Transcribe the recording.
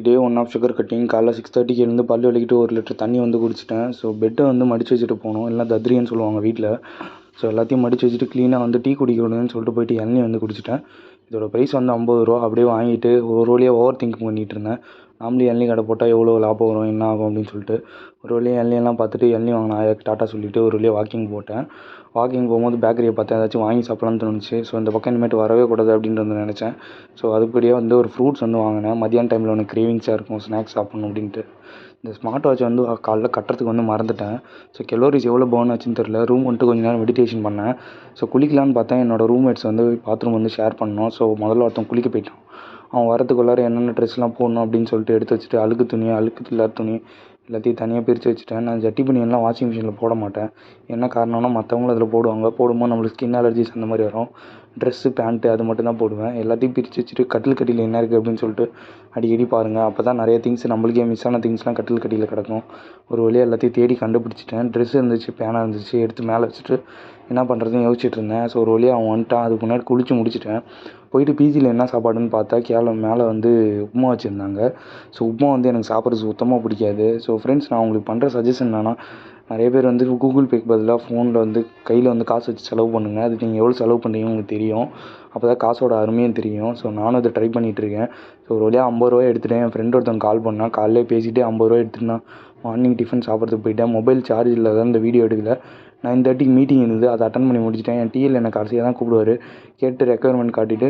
Day 1 of sugar cutting. காலைல 6:30க்கு எழுந்து பல் விளக்கிட்டு 1 லிட்டர் தண்ணி வந்து குடிச்சிட்டேன். ஸோ பெட்டை வந்து மடித்து வச்சுட்டு போகணும், இல்லைனா தத்ரின்னு சொல்லுவாங்க வீட்டில். ஸோ எல்லாத்தையும் மடித்து வச்சுட்டு க்ளீனாக வந்து டீ குடிக்கணும்னு சொல்லிட்டு போயிட்டு இளநீ வந்து குடிச்சிட்டேன். இதோட ப்ரைஸ் வந்து 50 ரூபா. அப்படியே வாங்கிட்டு ஒரு வழியாக ஓவர் திங்க் பண்ணிகிட்டு இருந்தேன். நாமளே இளநீ கடை போட்டால் எவ்வளோ லாபம் வரும், என்ன ஆகும் அப்படின்னு சொல்லிட்டு ஒரு வழியாக இளநியெல்லாம் பார்த்துட்டு இளநீ வாங்கின ஆயாக்கு டாட்டா சொல்லிவிட்டு ஒரு வழியாக வாக்கிங் போட்டேன். வாக்கிங் போகும்போது பேக்கரியை பார்த்தேன், ஏதாச்சும் வாங்கி சாப்பிட்லான்னு தோணுச்சு. ஸோ இந்த பக்கம் இனிமேட்டு வரவே கூடாது அப்படின்ட்டு வந்து நினச்சேன். ஸோ அதுபடியே வந்து ஒரு ஃப்ரூட்ஸ் வந்து வாங்கினேன். மதியான டைமில் எனக்கு கிரேவிங்ஸாக இருக்கும் ஸ்நாக்ஸ் சாப்பிட்ணும் அப்படின்ட்டு. இந்த ஸ்மார்ட் வாட்ச் வந்து காலைல கட்டுறதுக்கு வந்து மறந்துட்டேன். ஸோ கெலோரிஸ் எவ்வளோ பர்ன் ஆச்சுன்னு தெரில. ரூம் வந்துட்டு கொஞ்சம் நேரம் மெடிடேஷன் பண்ணேன். ஸோ குளிக்கலான்னு பார்த்தேன். என்னோடய ரூம்மேட்ஸ் வந்து பாத்ரூம் வந்து ஷேர் பண்ணோம். ஸோ முதல்ல ஒருத்தன் குளிக்க போயிட்டான். அவன் வரத்துக்குள்ளார என்னென்ன ட்ரெஸ்லாம் போடணும் அப்படின்னு சொல்லிட்டு எடுத்து வச்சுட்டு அழுக்கு துணி, அழுக்கு இல்லாத துணி எல்லாத்தையும் தனியாக பிரித்து வச்சுட்டேன். நான் ஜட்டி பனியன்லாம் வாஷிங் மிஷினில் போட மாட்டேன். என்ன காரணம்னா மற்றவங்களும் அதில் போடுவாங்க. போடும்போது நம்மளுக்கு ஸ்கின் அலர்ஜிஸ் அந்த மாதிரி வரும். ட்ரெஸ்ஸு, பேண்ட்டு அது மட்டும் தான் போடுவேன். எல்லாத்தையும் பிரித்து வச்சுட்டு கட்டில் என்ன இருக்குது அப்படின்னு சொல்லிட்டு அடிக்கடி பாருங்கள். அப்போ தான் நிறைய திங்ஸ் நம்மளுக்கே மிஸ் ஆன திங்ஸ்லாம் கட்டில் கிடக்கும். ஒரு வழியாக எல்லாத்தையும் தேடி கண்டுபிடிச்சிட்டேன். ட்ரெஸ் இருந்துச்சு, பேனா இருந்துச்சு, எடுத்து மேலே வச்சுட்டு என்ன பண்ணுறதுன்னு யோசிச்சுட்டு இருந்தேன். ஸோ ஒரு வழியாக அவன் வந்துட்டான். அதுக்கு முன்னாடி குளித்து முடிச்சிட்டேன். போயிட்டு பிஜியில் என்ன சாப்பாடுன்னு பார்த்தா மேலே வந்து உப்புமா வச்சுருந்தாங்க. ஸோ உப்புமா வந்து எனக்கு சாப்பிட்றது சுத்தமாக பிடிக்காது. ஸோ ஃப்ரெண்ட்ஸ், நான் உங்களுக்கு பண்ணுற சஜஷன் என்னன்னா, நிறைய பேர் வந்து கூகுள் பேக்கு பதிலாக ஃபோனில் வந்து கையில் வந்து காசு வச்சு செலவு பண்ணுங்கள். அதுக்கு நீங்கள் எவ்வளோ செலவு பண்ணுறீங்கன்னு உங்களுக்கு தெரியும். அப்போ தான் காசோட அருமையும் தெரியும். ஸோ நானும் அதை ட்ரை பண்ணிகிட்ருக்கேன். ஸோ ஒரு வழியாக 50 ரூபாய் எடுத்துகிட்டேன். என் ஃப்ரெண்ட் ஒருத்தவங்க கால் பண்ணால் காலையிலே பேசிவிட்டு 50 ரூபாய் எடுத்துகிட்டு நான் மார்னிங் டிஃபன் சாப்பிட்றதுக்கு போயிட்டேன். மொபைல் சார்ஜ் இல்லாத இந்த வீடியோ எடுக்கல. 9:30க்கு மீட்டிங் இருந்தது, அதை அட்டன் பண்ணி முடிச்சிட்டேன். என் டிஎல் என்னை கடைசியாக தான் கூப்பிடுவார். கேட்டு ரெக்குயர்மெண்ட் காட்டிட்டு